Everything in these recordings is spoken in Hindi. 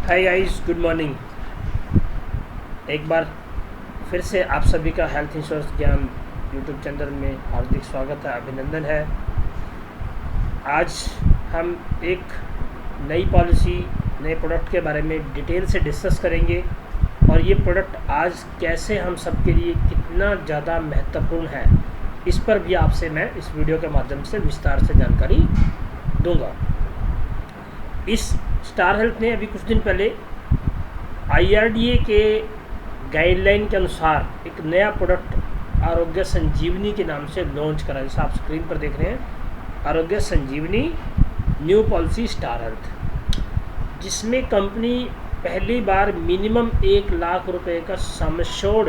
Hi guys, good morning. एक बार फिर से आप सभी का हेल्थ इंश्योरेंस ज्ञान यूट्यूब चैनल में हार्दिक स्वागत है, अभिनंदन है। आज हम एक नई पॉलिसी, नए प्रोडक्ट के बारे में डिटेल से डिस्कस करेंगे और ये प्रोडक्ट आज कैसे हम सब के लिए कितना ज़्यादा महत्वपूर्ण है, इस पर भी आपसे मैं इस वीडियो के माध्यम से विस्तार से जानकारी दूंगा। इस स्टार हेल्थ ने अभी कुछ दिन पहले IRDA के गाइडलाइन के अनुसार एक नया प्रोडक्ट आरोग्य संजीवनी के नाम से लॉन्च करा, जैसा आप स्क्रीन पर देख रहे हैं। आरोग्य संजीवनी न्यू पॉलिसी स्टार हेल्थ, जिसमें कंपनी पहली बार मिनिमम 1 लाख रुपए का सम एश्योर्ड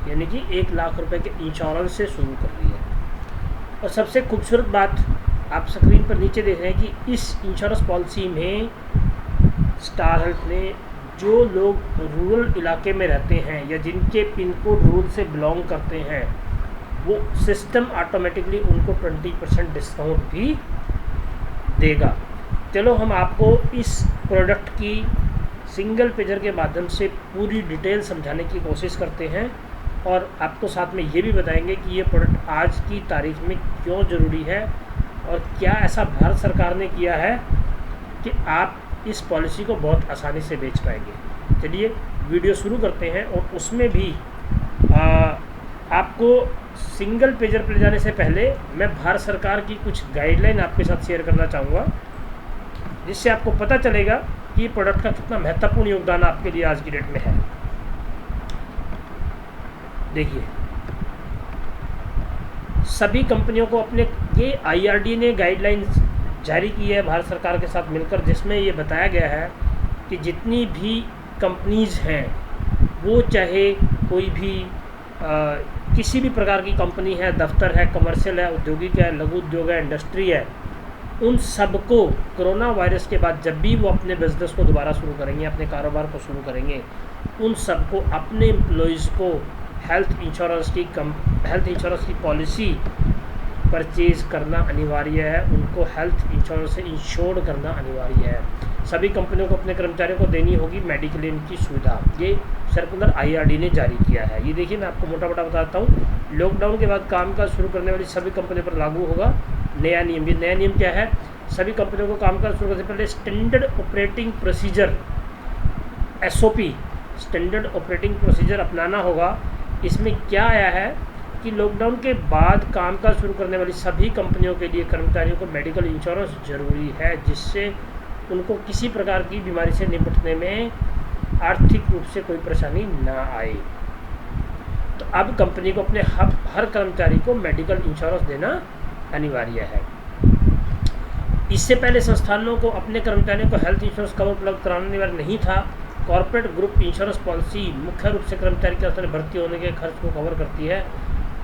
यानी कि 1 लाख रुपए के इंश्योरेंस से शुरू कर रही है। और सबसे खूबसूरत बात आप स्क्रीन पर नीचे देख रहे हैं कि इस इंश्योरेंस पॉलिसी में स्टार हेल्थ ने जो लोग रूरल इलाके में रहते हैं या जिनके पिन कोड रूरल से बिलोंग करते हैं, वो सिस्टम ऑटोमेटिकली उनको 20% डिस्काउंट भी देगा। चलो हम आपको इस प्रोडक्ट की सिंगल पेजर के माध्यम से पूरी डिटेल समझाने की कोशिश करते हैं और आपको साथ में ये भी बताएंगे कि ये प्रोडक्ट आज की तारीख में क्यों ज़रूरी है और क्या ऐसा भारत सरकार ने किया है कि आप इस पॉलिसी को बहुत आसानी से बेच पाएंगे। चलिए वीडियो शुरू करते हैं। और उसमें भी आपको सिंगल पेजर पर ले जाने से पहले मैं भारत सरकार की कुछ गाइडलाइन आपके साथ शेयर करना चाहूँगा, जिससे आपको पता चलेगा कि प्रोडक्ट का कितना महत्वपूर्ण योगदान आपके लिए आज की डेट में है। देखिए, सभी कंपनियों को अपने ये IRDA ने गाइडलाइंस जारी की है भारत सरकार के साथ मिलकर, जिसमें ये बताया गया है कि जितनी भी कंपनीज़ हैं, वो चाहे कोई भी किसी भी प्रकार की कंपनी है, दफ्तर है, कमर्शियल है, औद्योगिक है, लघु उद्योग है, इंडस्ट्री है, उन सबको कोरोना वायरस के बाद जब भी वो अपने बिजनेस को दोबारा शुरू करेंगे, अपने कारोबार को शुरू करेंगे, उन सबको अपने एम्प्लॉयज़ को हेल्थ इंश्योरेंस की पॉलिसी परचेज़ करना अनिवार्य है। उनको हेल्थ इंश्योरेंस से इंश्योर्ड करना अनिवार्य है। सभी कंपनियों को अपने कर्मचारियों को देनी होगी मेडिकल की सुविधा। ये सर्कुलर IRDA ने जारी किया है। ये देखिए, मैं आपको मोटा मोटा बताता हूँ। लॉकडाउन के बाद कामकाज शुरू करने वाली सभी कंपनियों पर लागू होगा नया नियम। ये नया नियम क्या है? सभी कंपनियों को कामकाज शुरू करने से पहले standard operating procedure SOP standard operating procedure अपनाना होगा। इसमें क्या आया है कि लॉकडाउन के बाद कामकाज शुरू करने वाली सभी कंपनियों के लिए कर्मचारियों को मेडिकल इंश्योरेंस ज़रूरी है, जिससे उनको किसी प्रकार की बीमारी से निपटने में आर्थिक रूप से कोई परेशानी ना आए। तो अब कंपनी को अपने हर कर्मचारी को मेडिकल इंश्योरेंस देना अनिवार्य है। इससे पहले संस्थानों को अपने कर्मचारियों को हेल्थ इंश्योरेंस कवर उपलब्ध कराना अनिवार्य नहीं था। कॉर्पोरेट ग्रुप इंश्योरेंस पॉलिसी मुख्य रूप से कर्मचारी के स्तर भर्ती होने के खर्च को कवर करती है।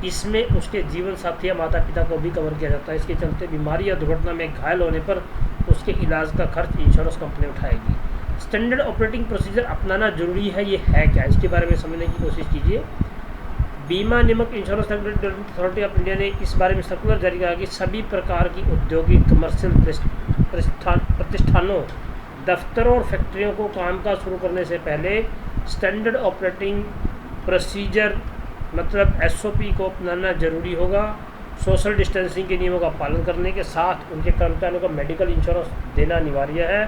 इसमें उसके जीवन साथी या माता पिता को भी कवर किया जाता है। इसके चलते बीमारी या दुर्घटना में घायल होने पर उसके इलाज का खर्च इंश्योरेंस कंपनी उठाएगी। स्टैंडर्ड ऑपरेटिंग प्रोसीजर अपनाना जरूरी है। ये है क्या, इसके बारे में समझने की कोशिश कीजिए। बीमा नियामक इंश्योरेंस अथॉरिटी ऑफ इंडिया ने इस बारे में सर्कुलर जारी किया कि सभी प्रकार की औद्योगिक कमर्शियल प्रतिष्ठानों, दफ्तरों और फैक्ट्रियों को कामकाज शुरू करने से पहले स्टैंडर्ड ऑपरेटिंग प्रोसीजर मतलब SOP को अपनाना जरूरी होगा। सोशल डिस्टेंसिंग के नियमों का पालन करने के साथ उनके कर्मचारियों को मेडिकल इंश्योरेंस देना अनिवार्य है।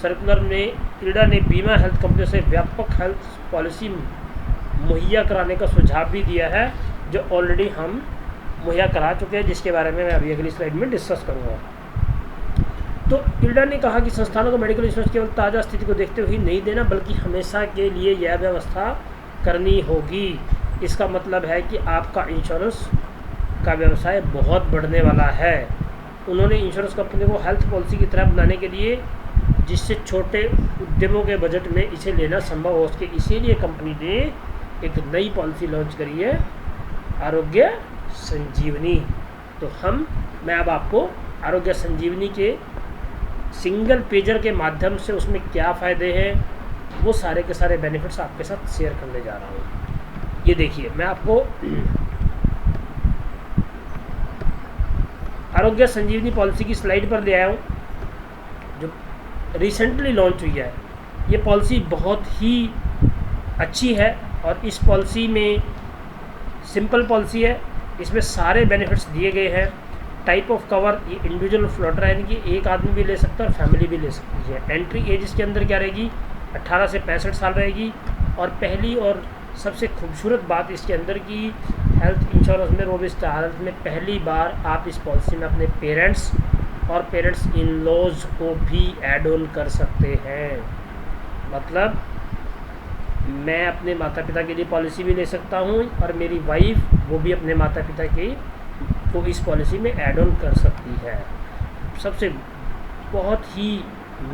सर्कुलर में IRDA ने बीमा हेल्थ कंपनियों से व्यापक हेल्थ पॉलिसी मुहैया कराने का सुझाव भी दिया है, जो ऑलरेडी हम मुहैया करा चुके हैं, जिसके बारे में मैं अभी अगली स्लाइड में डिस्कस करूँगा। तो IRDA ने कहा कि संस्थानों को मेडिकल इंश्योरेंस केवल ताज़ा स्थिति को देखते हुए नहीं देना, बल्कि हमेशा के लिए यह व्यवस्था करनी होगी। इसका मतलब है कि आपका इंश्योरेंस का व्यवसाय बहुत बढ़ने वाला है। उन्होंने इंश्योरेंस कंपनी को हेल्थ पॉलिसी की तरह बनाने के लिए, जिससे छोटे उद्यमों के बजट में इसे लेना संभव हो सके, इसीलिए कंपनी ने एक नई पॉलिसी लॉन्च करी है, आरोग्य संजीवनी। तो मैं अब आपको आरोग्य संजीवनी के सिंगल पेजर के माध्यम से उसमें क्या फ़ायदे हैं, वो सारे के सारे बेनिफिट्स आपके साथ शेयर करने जा रहा हूँ। ये देखिए, मैं आपको आरोग्य संजीवनी पॉलिसी की स्लाइड पर ले आया हूँ, जो रिसेंटली लॉन्च हुई है। ये पॉलिसी बहुत ही अच्छी है और इस पॉलिसी में सिंपल पॉलिसी है, इसमें सारे बेनिफिट्स दिए गए हैं। टाइप ऑफ कवर ये इंडिविजुअल फ्लोटर है, यानी कि एक आदमी भी ले सकता है और फैमिली भी ले सकती है। एंट्री एज इसके अंदर क्या रहेगी, 18 से 65 साल रहेगी। और पहली और सबसे खूबसूरत बात इसके अंदर की हेल्थ इंश्योरेंस में रोबिस्ट हालत में पहली बार आप इस पॉलिसी में अपने पेरेंट्स और पेरेंट्स इन लॉज को भी ऐड ऑन कर सकते हैं। मतलब मैं अपने माता पिता के लिए पॉलिसी भी ले सकता हूँ और मेरी वाइफ वो भी अपने माता पिता की को इस पॉलिसी में ऐड ऑन कर सकती है। सबसे बहुत ही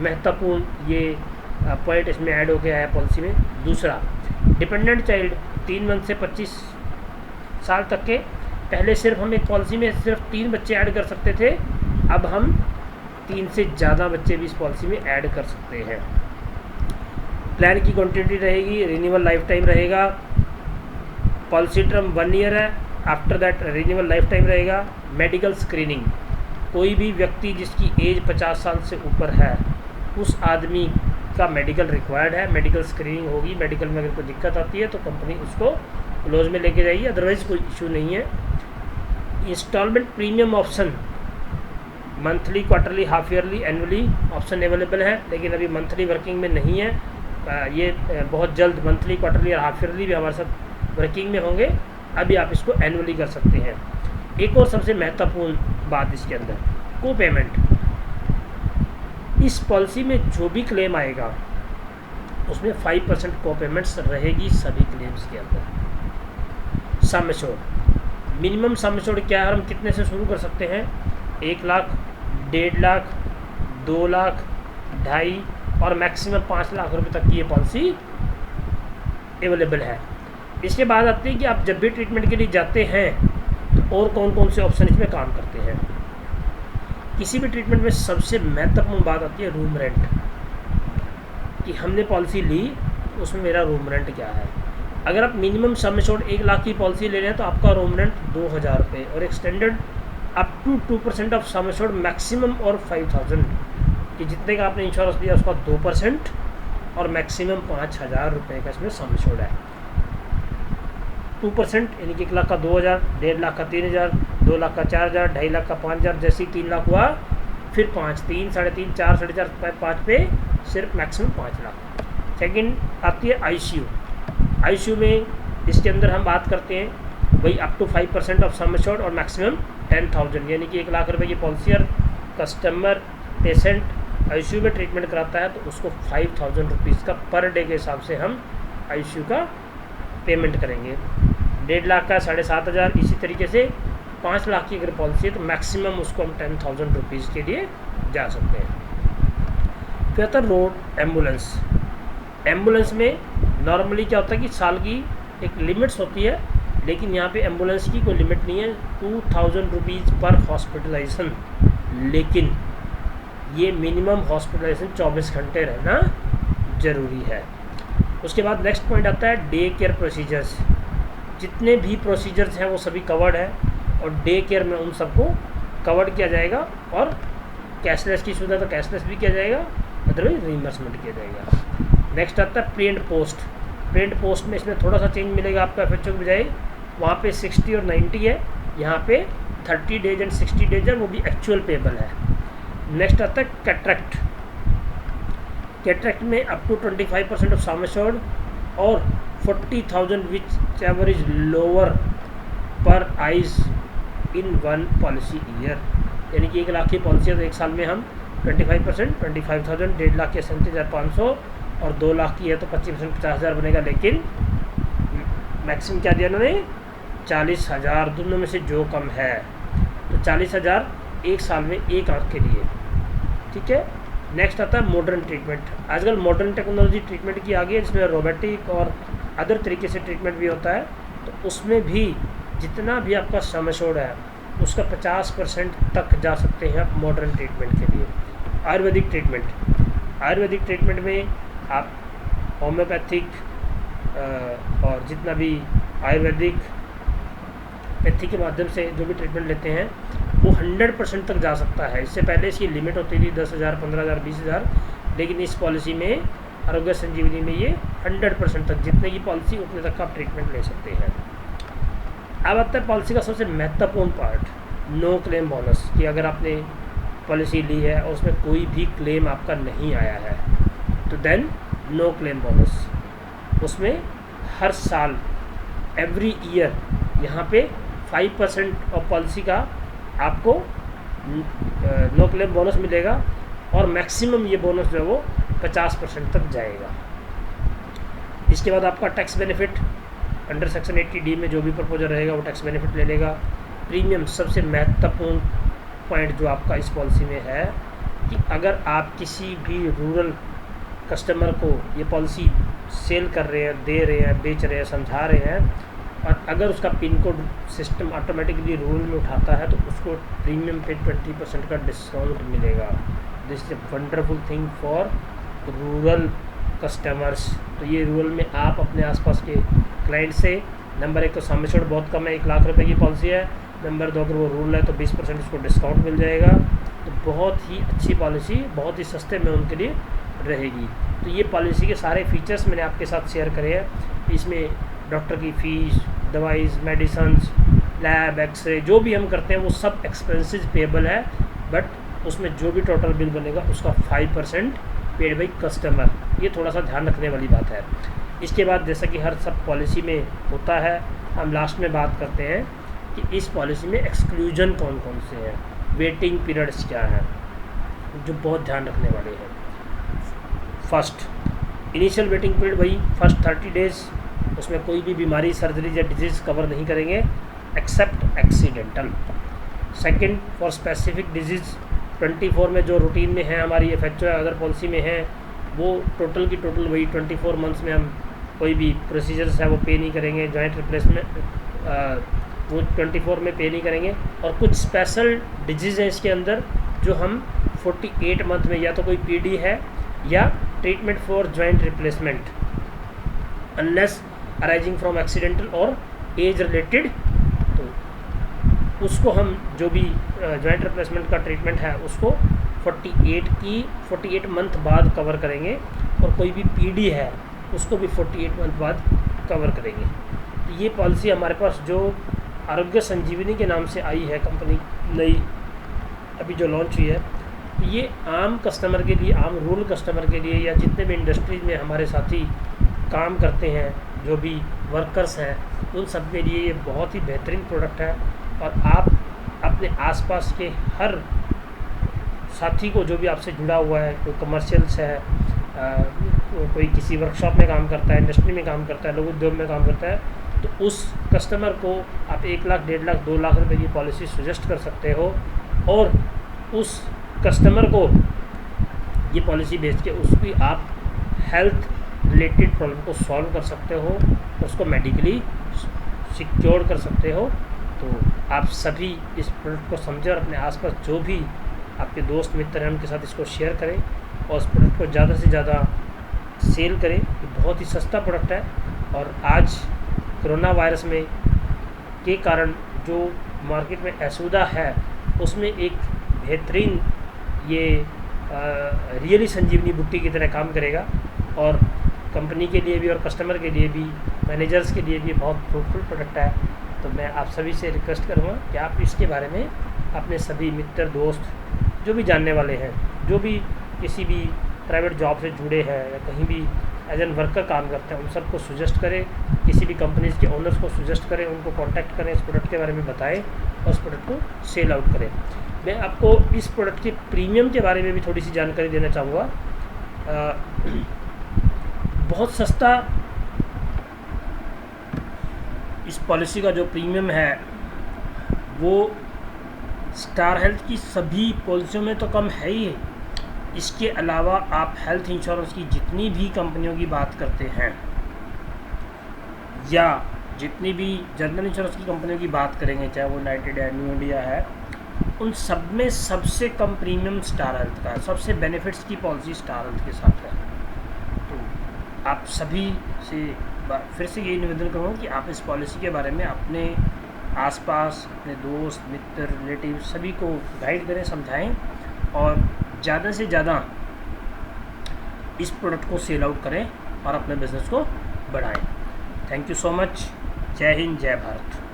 महत्वपूर्ण ये पॉइंट इसमें ऐड हो गया है पॉलिसी में। दूसरा, डिपेंडेंट चाइल्ड 3 मंथ से 25 साल तक के, पहले सिर्फ हम एक पॉलिसी में सिर्फ 3 बच्चे ऐड कर सकते थे, अब हम 3 से ज़्यादा बच्चे भी इस पॉलिसी में ऐड कर सकते हैं। प्लान की कंटिन्यूटी रहेगी, रिन्यूअल लाइफ टाइम रहेगा। पॉलिसी टर्म 1 ईयर है, after that renewal life time रहेगा। मेडिकल स्क्रीनिंग, कोई भी व्यक्ति जिसकी एज 50 साल से ऊपर है उस आदमी का मेडिकल रिक्वायर्ड है, मेडिकल स्क्रीनिंग होगी। मेडिकल में अगर कोई दिक्कत आती है तो कंपनी उसको क्लोज में लेके जाएगी, अदरवाइज़ कोई इशू नहीं है। Instalment premium option monthly, quarterly, half yearly, annually option available है, लेकिन अभी मंथली वर्किंग में नहीं है। ये बहुत जल्द मंथली, क्वार्टरली और हाफ ईयरली भी हमारे साथ वर्किंग में होंगे। अभी आप इसको एनुअली कर सकते हैं। एक और सबसे महत्वपूर्ण बात इसके अंदर, को पेमेंट। इस पॉलिसी में जो भी क्लेम आएगा उसमें 5% को पेमेंट्स रहेगी सभी क्लेम्स के अंदर। Sum assured, minimum sum assured क्या है, हम कितने से शुरू कर सकते हैं? 1 लाख, 1.5 लाख, 2 लाख, 2.5 और मैक्सिमम 5 लाख रुपए तक की ये पॉलिसी अवेलेबल है। इसके बाद आती है कि आप जब भी ट्रीटमेंट के लिए जाते हैं तो और कौन कौन से ऑप्शन इसमें काम करते हैं। किसी भी ट्रीटमेंट में सबसे महत्वपूर्ण बात आती है रूम रेंट, कि हमने पॉलिसी ली उसमें मेरा रूम रेंट क्या है। अगर आप मिनिमम सम एश्योर्ड 1 लाख की पॉलिसी ले रहे हैं तो आपका रूम रेंट 2,000 रुपये और extended up to 2% of sum assured maximum और 5,000, कि जितने का आपने इंश्योरेंस लिया उसका 2% और मैक्सिमम 5,000 रुपये का इसमें सम एश्योर्ड है। 2% यानी कि 1 लाख का 2,000, 1.5 लाख का 3,000, 2 लाख का 4,000, 2.5 लाख का 5,000, जैसे ही 3 लाख हुआ फिर 5, 3, 3.5, 4, 4.5, 5 पे सिर्फ मैक्सिमम 5 लाख। सेकंड आती है आईसीयू में इसके अंदर हम बात करते हैं वही up to 5% of sum assured और मैक्सिमम 10,000, यानी कि 1 लाख रुपए की पॉलिसी और कस्टमर पेशेंट आईसीयू में ट्रीटमेंट कराता है तो उसको 5,000 रुपीज़ का पर डे के हिसाब से हम आईसीयू का पेमेंट करेंगे। 1.5 लाख का 7,500, इसी तरीके से 5 लाख की अगर पॉलिसी है तो मैक्सिमम उसको हम 10,000 रुपीज़ के लिए जा सकते हैं। फिर आता है रोड एम्बुलेंस। एम्बुलेंस में नॉर्मली क्या होता है कि साल की एक लिमिट्स होती है, लेकिन यहाँ पे एम्बुलेंस की कोई लिमिट नहीं है, 2,000 रुपीज़ पर हॉस्पिटलाइजेशन, लेकिन ये मिनिमम हॉस्पिटलाइजेशन 24 घंटे रहना ज़रूरी है। उसके बाद नेक्स्ट पॉइंट आता है डे केयर प्रोसीजर्स। जितने भी प्रोसीजर्स हैं वो सभी कवर्ड है और डे केयर में उन सबको कवर्ड किया जाएगा और कैशलेस की सुविधा तो कैशलेस भी किया जाएगा, अदरवाइज रीइंबर्समेंट किया जाएगा। नेक्स्ट आता है pre and post. Pre and post में इसमें थोड़ा सा चेंज मिलेगा आपका एफएचओ के बजाय, वहाँ पे 60 और 90 है, यहाँ पे 30 डेज एंड 60 डेज है, वो भी एक्चुअल पेबल है। नेक्स्ट आता है कैटरेक्ट। कैटरेक्ट में up to 25% of sum assured और 40,000 whichever is lower per eyes in 1 policy year, यानी कि 1 लाख की पॉलिसी है तो 1 साल में हम 25%, 25,000, 1.5 लाख की 37,500 और 2 लाख की है तो 25% 50,000 बनेगा, लेकिन मैक्सिमम क्या दिया उन्होंने 40,000, दोनों में से जो कम है तो 40,000 1 साल में 1 आंख के लिए, ठीक है। नेक्स्ट आता है मॉडर्न ट्रीटमेंट। आजकल मॉडर्न टेक्नोलॉजी ट्रीटमेंट की आ गई है जिसमें रोबोटिक और अदर तरीके से ट्रीटमेंट भी होता है, तो उसमें भी जितना भी आपका सम एश्योर्ड है उसका 50% तक जा सकते हैं आप मॉडर्न ट्रीटमेंट के लिए। आयुर्वेदिक ट्रीटमेंट, आयुर्वेदिक ट्रीटमेंट में आप होम्योपैथिक और जितना भी आयुर्वेदिक पैथी के माध्यम से जो भी ट्रीटमेंट लेते हैं वो 100% तक जा सकता है। इससे पहले इसकी लिमिट होती थी 10,000, 15,000, 20,000, लेकिन इस पॉलिसी में आरोग्य संजीवनी में ये 100% तक, जितने की पॉलिसी उतने तक का आप ट्रीटमेंट ले सकते हैं। अब आता है पॉलिसी का सबसे महत्वपूर्ण पार्ट, नो क्लेम बोनस, कि अगर आपने पॉलिसी ली है और उसमें कोई भी क्लेम आपका नहीं आया है तो देन नो क्लेम बोनस। उसमें हर साल एवरी ईयर यहाँ पे 5% ऑफ पॉलिसी का आपको नो क्लेम बोनस मिलेगा और मैक्सिमम ये बोनस जो है वो 50% तक जाएगा। इसके बाद आपका tax benefit under section 80D में जो भी प्रपोजल रहेगा वो टैक्स बेनिफिट ले लेगा। प्रीमियम, सबसे महत्वपूर्ण पॉइंट जो आपका इस पॉलिसी में है कि अगर आप किसी भी रूरल कस्टमर को ये पॉलिसी सेल कर रहे हैं, दे रहे हैं, बेच रहे हैं, समझा रहे हैं, और अगर उसका pin code system automatically rural में उठाता है तो उसको प्रीमियम पे 20% का डिस्काउंट मिलेगा। This is a wonderful thing for rural customers. तो ये रूरल में आप अपने आसपास के क्लाइंट से, नंबर 1 तो सम्मिश्रण बहुत कम है, 1 लाख रुपए की पॉलिसी है, नंबर 2 अगर वो रूरल है तो 20% उसको डिस्काउंट मिल जाएगा। तो बहुत ही अच्छी पॉलिसी, बहुत ही सस्ते में उनके लिए रहेगी। तो ये पॉलिसी के सारे फीचर्स मैंने आपके साथ शेयर करे हैं। इसमें डॉक्टर की फ़ीस, दवाइज, मेडिसन्स, लैब, एक्सरे, जो भी हम करते हैं वो सब एक्सपेंसेस पेएबल है, बट उसमें जो भी टोटल बिल बनेगा उसका 5% पेड बाई कस्टमर। ये थोड़ा सा ध्यान रखने वाली बात है। इसके बाद जैसा कि हर सब पॉलिसी में होता है, हम लास्ट में बात करते हैं कि इस पॉलिसी में एक्सक्लूजन कौन कौन से हैं, वेटिंग पीरियड्स क्या हैं, जो बहुत ध्यान रखने वाले हैं। फर्स्ट, इनिशियल वेटिंग पीरियड वही फर्स्ट 30 डेज़, उसमें कोई भी बीमारी, सर्जरी या डिजीज़ कवर नहीं करेंगे except accidental. Second, for specific disease 24 में जो रूटीन में है हमारी FHO अदर पॉलिसी में है, वो टोटल की टोटल वही 24 मंथ्स में हम कोई भी प्रोसीजर्स है वो पे नहीं करेंगे। जॉइंट रिप्लेसमेंट वो 24 में पे नहीं करेंगे। और कुछ स्पेशल डिजीज़ हैं इसके अंदर जो हम 48 मंथ में, या तो कोई PD है या treatment for joint replacement unless arising from accidental और एज रिलेटेड, तो उसको हम जो भी जॉइंट रिप्लेसमेंट का ट्रीटमेंट है उसको 48 मंथ बाद कवर करेंगे। और कोई भी PD है उसको भी 48 मंथ बाद कवर करेंगे। तो ये पॉलिसी हमारे पास जो आरोग्य संजीवनी के नाम से आई है, कंपनी नई अभी जो लॉन्च हुई है, ये आम कस्टमर के लिए, आम रूरल कस्टमर के लिए, या जितने भी इंडस्ट्रीज में हमारे साथी काम करते हैं, जो भी वर्कर्स हैं, उन सब के लिए ये बहुत ही बेहतरीन प्रोडक्ट है। और आप अपने आसपास के हर साथी को, जो भी आपसे जुड़ा हुआ है, कोई कमर्शियल्स है, कोई किसी वर्कशॉप में काम करता है, इंडस्ट्री में काम करता है, लघु उद्योग में काम करता है, तो उस कस्टमर को आप 1 लाख, 1.5 लाख, 2 लाख रुपए की पॉलिसी सजेस्ट कर सकते हो और उस कस्टमर को ये पॉलिसी बेच के उसकी आप हेल्थ रिलेटेड प्रॉब्लम को सॉल्व कर सकते हो, उसको मेडिकली सिक्योर कर सकते हो। तो आप सभी इस प्रोडक्ट को समझें और अपने आसपास जो भी आपके दोस्त मित्र हैं उनके साथ इसको शेयर करें और इस प्रोडक्ट को ज़्यादा से ज़्यादा सेल करें। ये बहुत ही सस्ता प्रोडक्ट है और आज कोरोना वायरस में के कारण जो मार्केट में असुविधा है उसमें एक बेहतरीन ये रियली संजीवनी बुट्टी की तरह काम करेगा और कंपनी के लिए भी और कस्टमर के लिए भी, मैनेजर्स के लिए भी बहुत फ्रूटफुल प्रोडक्ट है। तो मैं आप सभी से रिक्वेस्ट करूँगा कि आप इसके बारे में अपने सभी मित्र, दोस्त, जो भी जानने वाले हैं, जो भी किसी भी प्राइवेट जॉब से जुड़े हैं या कहीं भी एज एन वर्कर काम करते हैं, उन सबको सजेस्ट करें, किसी भी कंपनीज़ के ओनर्स को सजेस्ट करें, उनको कांटेक्ट करें, इस प्रोडक्ट के बारे में बताएं और उस प्रोडक्ट को सेल आउट करें। मैं आपको इस प्रोडक्ट के प्रीमियम के बारे में भी थोड़ी सी जानकारी देना चाहूँगा। बहुत सस्ता इस पॉलिसी का जो प्रीमियम है वो स्टार हेल्थ की सभी पॉलिसियों में तो कम है ही। इसके अलावा आप हेल्थ इंश्योरेंस की जितनी भी कंपनियों की बात करते हैं या जितनी भी जनरल इंश्योरेंस की कंपनियों की बात करेंगे, चाहे वो यूनाइटेड है, न्यू इंडिया है, उन सब में सबसे कम प्रीमियम स्टार हेल्थ का है। सबसे बेनिफिट्स की पॉलिसी स्टार हेल्थ के साथ है। तो आप सभी से फिर से यही निवेदन करूँगा कि आप इस पॉलिसी के बारे में अपने आसपास अपने दोस्त, मित्र, रिलेटिव सभी को गाइड करें, समझाएं और ज़्यादा से ज़्यादा इस प्रोडक्ट को सेल आउट करें और अपने बिज़नेस को बढ़ाएं। Thank you so much. जय हिंद, जय भारत।